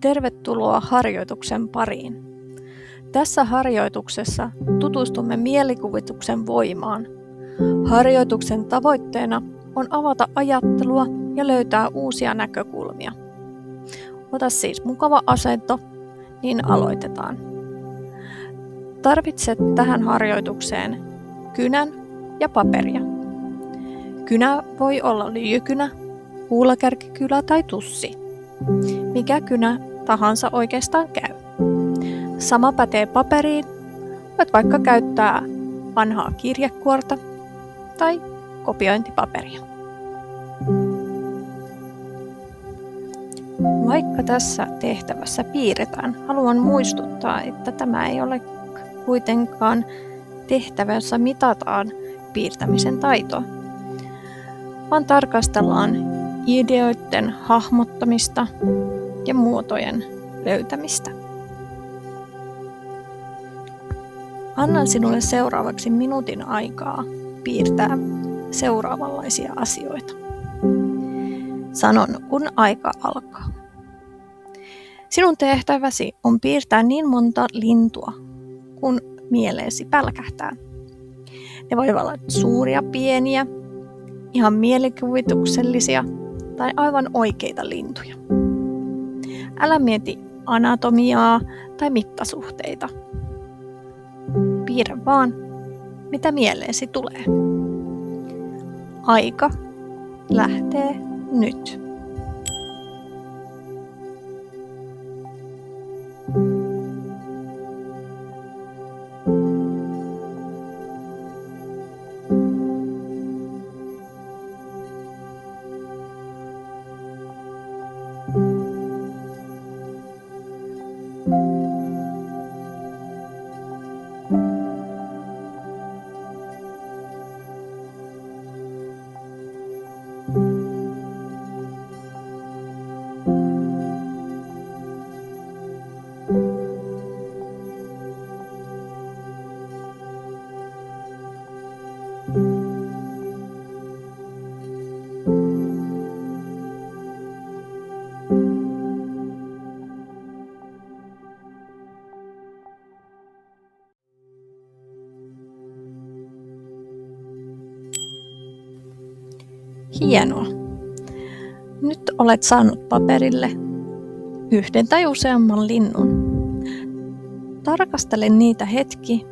Tervetuloa harjoituksen pariin. Tässä harjoituksessa tutustumme mielikuvituksen voimaan. Harjoituksen tavoitteena on avata ajattelua ja löytää uusia näkökulmia. Ota siis mukava asento, niin aloitetaan. Tarvitset tähän harjoitukseen kynän ja paperia. Kynä voi olla lyijykynä, kuulakärkikynä tai tussi. Mikä kynä tahansa oikeastaan käy. Sama pätee paperiin. Voit vaikka käyttää vanhaa kirjekuorta tai kopiointipaperia. Vaikka tässä tehtävässä piirretään, haluan muistuttaa, että tämä ei ole kuitenkaan tehtävä, jossa mitataan piirtämisen taitoa, vaan tarkastellaan ideoiden hahmottamista ja muotojen löytämistä. Annan sinulle seuraavaksi minuutin aikaa piirtää seuraavanlaisia asioita. Sanon, kun aika alkaa. Sinun tehtäväsi on piirtää niin monta lintua, kun mieleesi pälkähtää. Ne voivat olla suuria, pieniä, ihan mielikuvituksellisia tai aivan oikeita lintuja. Älä mieti anatomiaa tai mittasuhteita. Piirrä vaan, mitä mieleesi tulee. Aika lähtee nyt. Hienoa. Nyt olet saanut paperille yhden tai useamman linnun. Tarkastele niitä hetki.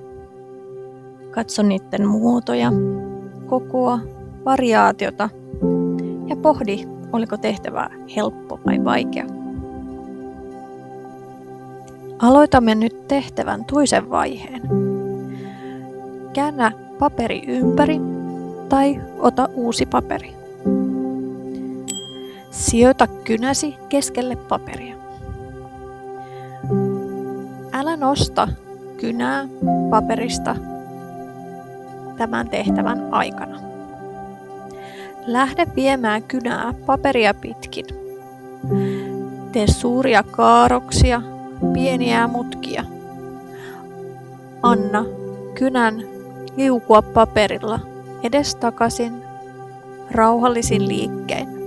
Katso niiden muotoja, kokoa, variaatiota ja pohdi, oliko tehtävä helppo vai vaikea. Aloitamme nyt tehtävän toisen vaiheen. Käännä paperi ympäri tai ota uusi paperi. Sijoita kynäsi keskelle paperia. Älä nosta kynää paperista tämän tehtävän aikana. Lähde viemään kynää paperia pitkin. Tee suuria kaaroksia, pieniä mutkia. Anna kynän liukua paperilla edestakaisin rauhallisin liikkein.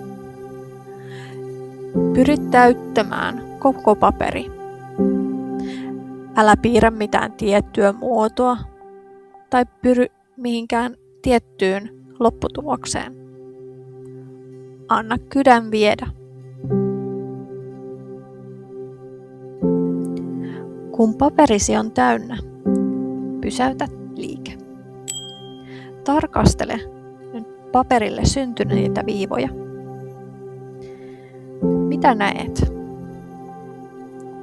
Pyri täyttämään koko paperi. Älä piirrä mitään tiettyä muotoa tai pyri mihinkään tiettyyn lopputulokseen. Anna kynän viedä. Kun paperisi on täynnä, pysäytä liike. Tarkastele nyt paperille syntyneitä viivoja. Mitä näet?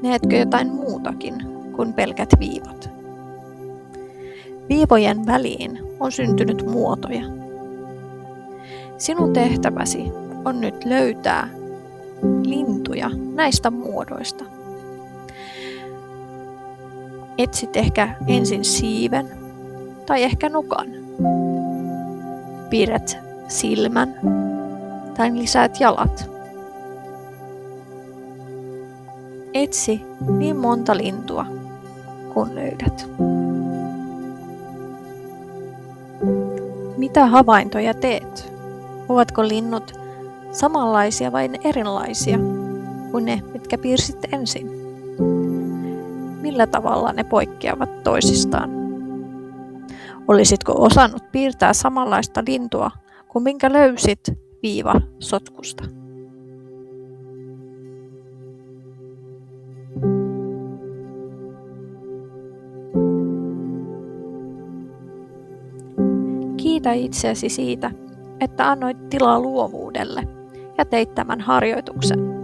Näetkö jotain muutakin kuin pelkät viivat? Viivojen väliin on syntynyt muotoja. Sinun tehtäväsi on nyt löytää lintuja näistä muodoista. Etsit ehkä ensin siiven tai ehkä nukan. Piirrät silmän tai lisäät jalat. Etsi niin monta lintua kun löydät. Mitä havaintoja teet? Ovatko linnut samanlaisia vai erilaisia? kuin ne, mitkä piirsit ensin? Millä tavalla ne poikkeavat toisistaan? Olisitko osannut piirtää samanlaista lintua kuin minkä löysit viivasotkusta? Kiitä itseäsi siitä, että annoit tilaa luovuudelle ja teit tämän harjoituksen.